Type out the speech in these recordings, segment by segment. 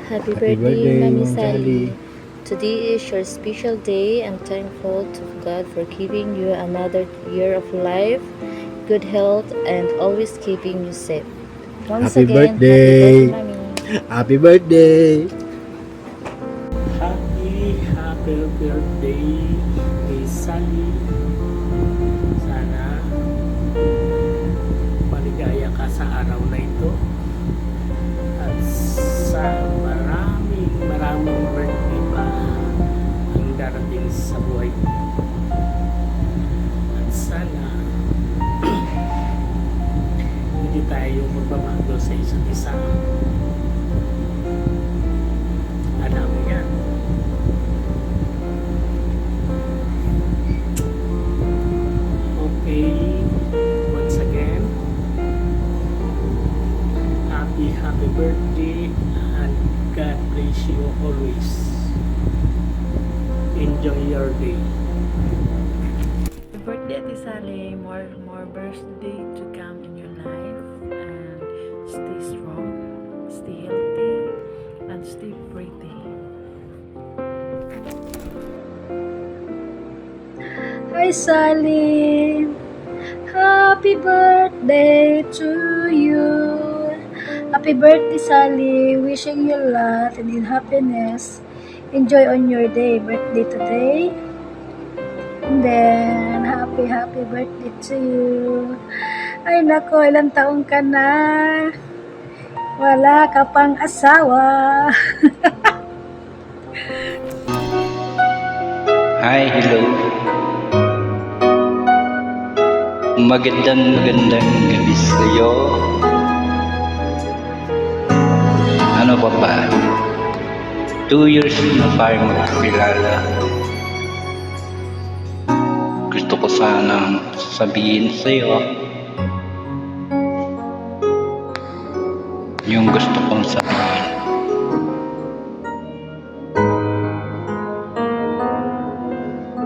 Happy Happy birthday, birthday, Mami Mom Sally. Sally. Today is your special day. I'm thankful to God for giving you another year of life, good health, and always keeping you safe. Once Happy again, happy birthday, birthday. Mami. Happy birthday. Happy birthday, Miss Sally. Sana maligaya ka sa araw na ito at sa maraming birthday pa ang darating sa buhay mo. At sana hindi tayo magbabago sa isa't isa. Alam mo yan. Okay, once again, happy birthday and God bless you always. Enjoy your day. Happy birthday, Ate Sally. More birthday to come in your life. And stay strong, stay healthy, and stay pretty. Hi Sally, happy birthday to you. Happy birthday Sally, wishing you love and happiness. Enjoy on your birthday today. And then, happy birthday to you. Ay nako, ilang taong ka na? Wala ka pang asawa. Hi, hello. Magandang gabi sa'yo. Ano ba ba? 2 years na tayo magkakilala. Gusto ko sanang sabihin sa'yo yung gusto kong sabihin.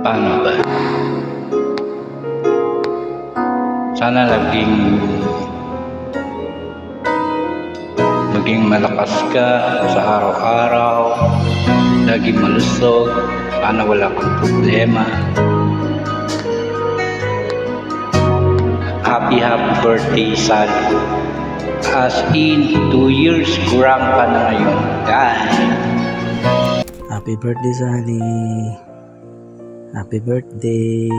Paano ba? Sana maging malakas ka sa araw-araw, laging malusog, sana wala kang problema. Happy birthday, Sally. As in, 2 years, kurang ka na ngayon. Happy birthday, Sally. Happy birthday.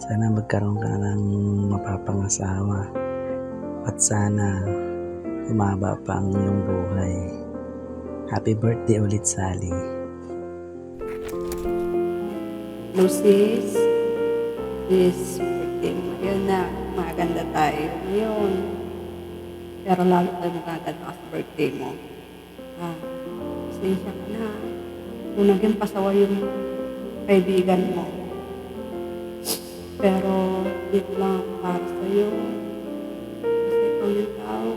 Sana magkaroon ka ng mapapangasawa. At sana humaba pa ang iyong buhay. Happy birthday ulit, Sally. Lucis, this birthday mo yun na maganda tayo ngayon. Pero lalo tayo magaganda ka sa birthday mo. Pasensya ka na. Kung naging pasawa yung kaibigan mo. Pero dito lang para sa'yo. Kasi ikaw yung tao.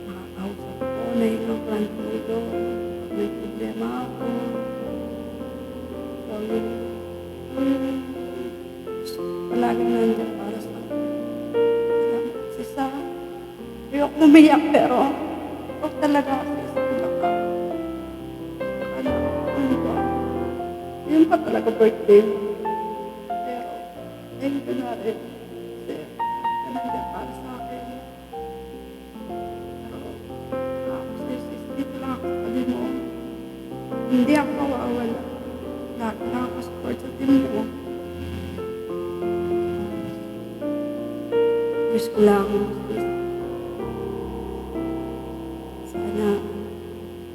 Nakakausap ko, nahilong lang tulong. Pag may problema ako. Ikaw yung palaging nandiyan para sa akin. Salamat kasi sa ayoko umiyak pero huwag talaga kasi sa baka. Ano ba? Yun pa talaga birthday mo. Pero thank you na rin. Kasi nandiyan para sa akin. Pero ako sa'yo sis, dito lang ako sa tabi mo. Hindi ako mawawala. Lagi na ako support sa team mo. Wish ko lang, sana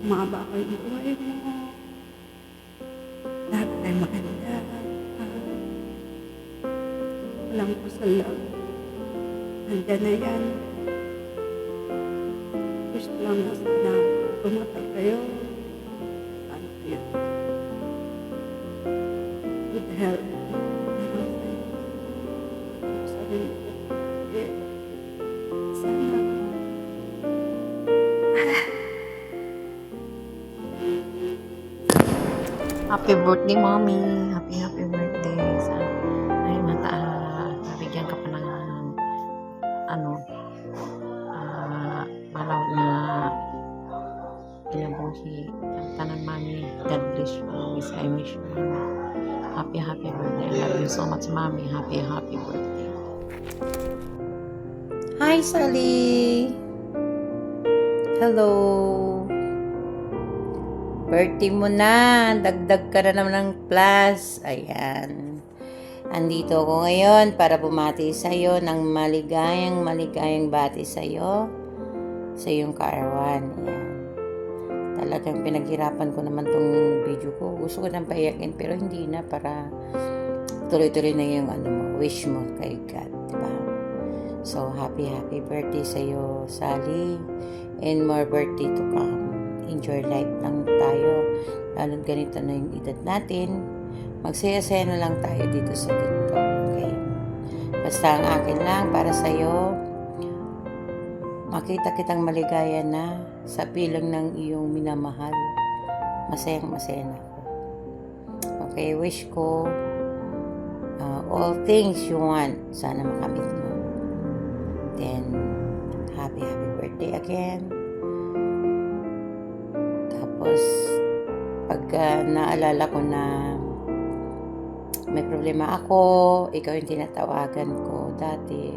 umaba ko yung buhay mo. Lahat ay maganda. Walang kusal lang. Nandiyan na yan. Wish ko lang na sana tumatal kayo. Sana kayo. Good health. Sabi mo. Sana. Happy birthday, Mommy. Happy birthday. Sana ay nabigyan ka pa ng malaw na mabuhi. Ang tanan mami, God bless you always. I miss you, mami. Happy birthday. I love you so much, mami. Happy birthday. Hi, Sally! Hello! Birthday mo na! Dagdag ka na naman ng plus. Ayan. Andito ako ngayon para bumati sa'yo ng maligayang bati sa'yo sa iyong kaarawan. Ayan. Talagang pinaghirapan ko naman tong video ko. Gusto ko nang paiyakin pero hindi na, para tuloy-tuloy na yung wish mo kay God. Diba? So, happy birthday sa'yo, Sally. And more birthday to come. Enjoy life lang tayo. Lalo ganito na yung edad natin. Magsaya-saya na lang tayo dito sa TikTok. Okay? Basta ang akin lang para sa'yo, makita kitang maligaya na sa pilang ng iyong minamahal. Masayang-masaya na ako. Okay, wish ko all things you want, sana makamit mo. Then, happy birthday again. Tapos, pag naalala ko na may problema ako, ikaw yung tinatawagan ko dati,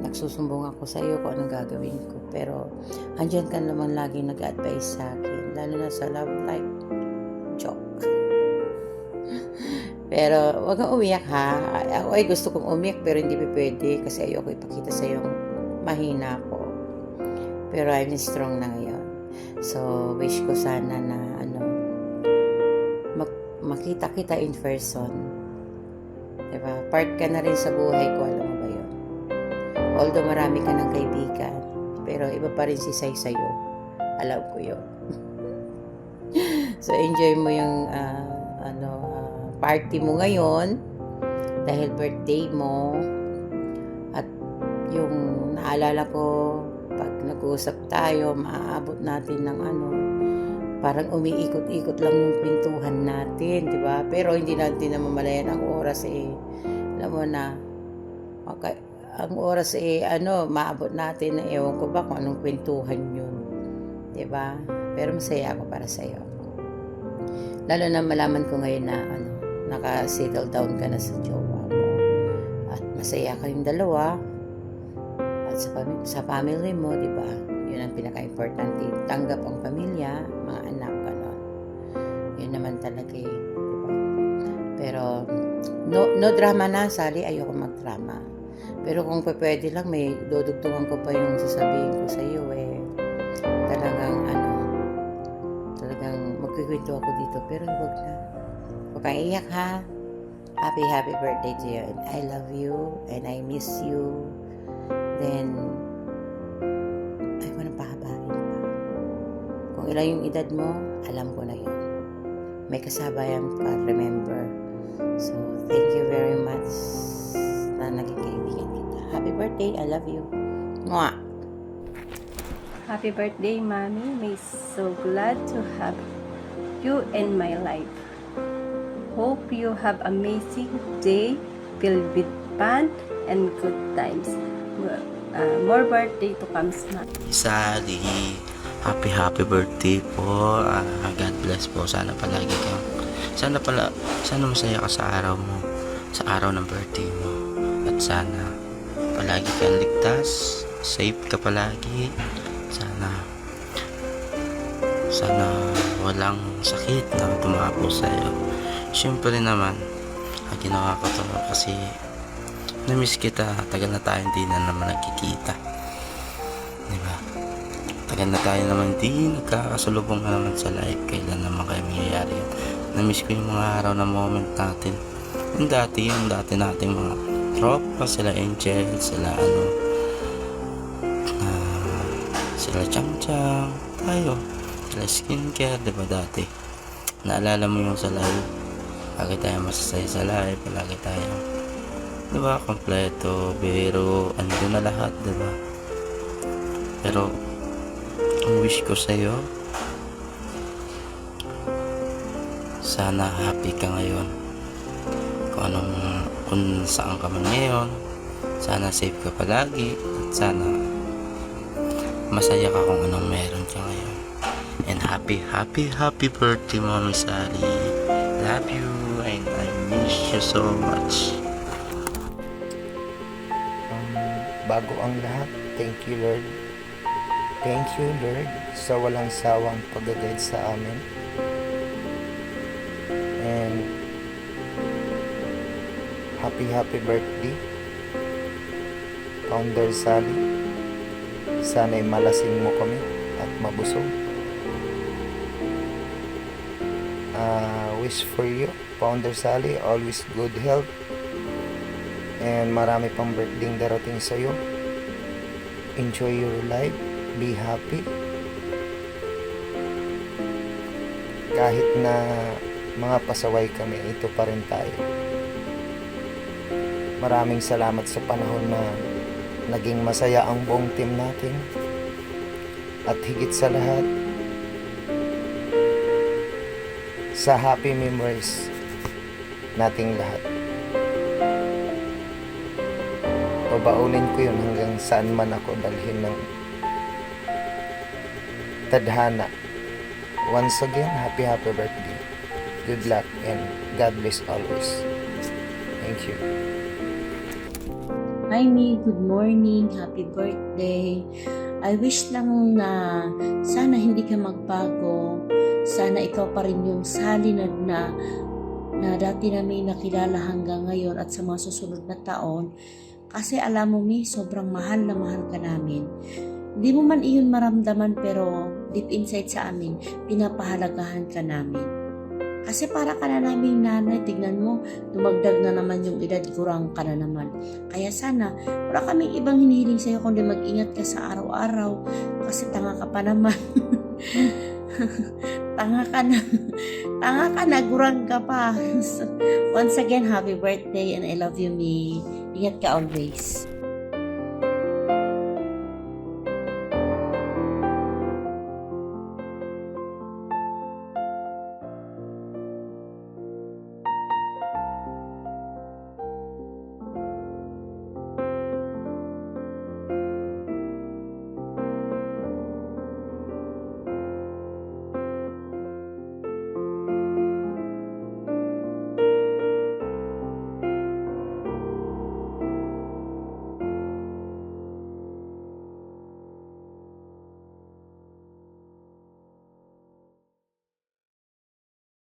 nagsusumbong ako sa iyo kung anong gagawin ko. Pero, andyan ka naman lagi nag-advise sa akin, lalo na sa love life. Joke. Pero, wag kang umiyak ha. Ako ay gusto kong umiyak pero hindi pwede kasi ayoko ipakita sa yung mahina ko. Pero I'm strong na ngayon. So, wish ko sana na makita kita in person. Diba? Part ka na rin sa buhay ko, alam mo ba yun? Although marami ka ng kaibigan, pero iba pa rin si Sai sa'yo. Alam ko yun. So, enjoy mo yung party mo ngayon dahil birthday mo. At yung naalala ko, pag nag-uusap tayo, maaabot natin ng parang umiikot-ikot lang yung kwentuhan natin, di ba? Pero hindi natin namamalayan ang oras alam mo na, okay, ang oras maabot natin na ewan ko ba kung anong kwentuhan yun, di ba? Pero masaya ako para sa'yo. Lalo na malaman ko ngayon na naka-settle down ka na sa jowa mo. At masaya kayong dalawa. At sa family mo, di ba? Yun ang pinaka-importante. Tanggap ang pamilya, mga anak, gano'n. Yun naman talaga di ba? Pero, no drama na, Sally. Ayoko mag-drama. Pero kung pwede lang, may dudugtungan ko pa yung sasabihin ko sa iyo, talagang magkikwento ako dito. Pero huwag na. Huwag kang iyak, ha? Happy birthday to you. And I love you. And I miss you. Then, pahabain pa. Kung ilan yung edad mo, alam ko na yun. May kasabayan ka, remember. So, thank you very much na naging kaibigan kita. Happy birthday, I love you. Mwah! Happy birthday, Mommy. May so glad to have you in my life. Hope you have amazing day filled with fun and good times. More birthday to come, Sally, happy birthday po. God bless po. Sana masaya ka sa araw mo, sa araw ng birthday mo. At sana palagi kang ligtas, safe ka palagi. Sana walang sakit na tumapo sa'yo. Siyempre naman, ginawa ko to kasi na-miss kita. Tagal na tayo hindi na naman nagkikita, diba? Tagal na tayo naman hindi nagkakasalubong na naman sa live. Kailan naman kayo mangyayari yan? Na-miss ko yung mga araw na moment natin, yung dati nating mga tropa, sila Angel, sila sila Cham-Cham, tayo, sila Skincare, diba dati? Naalala mo yung sa live? Lagi tayo masasaya sa live, lagi tayo, diba, kompleto, pero andun na lahat, diba? Pero ang wish ko sa'yo, sana happy ka ngayon. Kung saan ka man ngayon, sana safe ka palagi, at sana masaya ka kung anong meron ka ngayon. And happy birthday, Mommy Sally. Love you and I miss you so much. Bago ang lahat, thank you Lord. Thank you Lord sa walang sawang pag-guide sa amin. And happy birthday, Founder Sally. Sana'y malasing mo kami at mabusog. Wish for you, Founder Sally, always good health. And marami pang birthday darating sa'yo. Enjoy your life. Be happy. Kahit na mga pasaway kami, ito pa rin tayo. Maraming salamat sa panahon na naging masaya ang buong team natin. At higit sa lahat, sa happy memories nating lahat. Babaunin ko yun hanggang saan man ako dalhin ng tadhana. Once again, happy birthday. Good luck and God bless always. Thank you. Hi Mi, good morning, happy birthday. I wish lang na sana hindi ka magbago. Sana ikaw pa rin yung Sally na dati namin nakilala hanggang ngayon at sa mga susunod na taon. Kasi alam mo Mi, sobrang mahal na mahal ka namin. Hindi mo man iyon maramdaman pero deep inside sa amin, pinapahalagahan ka namin. Kasi para ka na naming nanay, tignan mo, dumagdag na naman yung edad, kurang ka na naman. Kaya sana, wala kaming ibang hinihiling sa'yo kundi mag-ingat ka sa araw-araw. Kasi tanga ka pa naman. Tanga ka na, gurang ka pa. So, once again, happy birthday and I love you, Mi. Ingat ka always.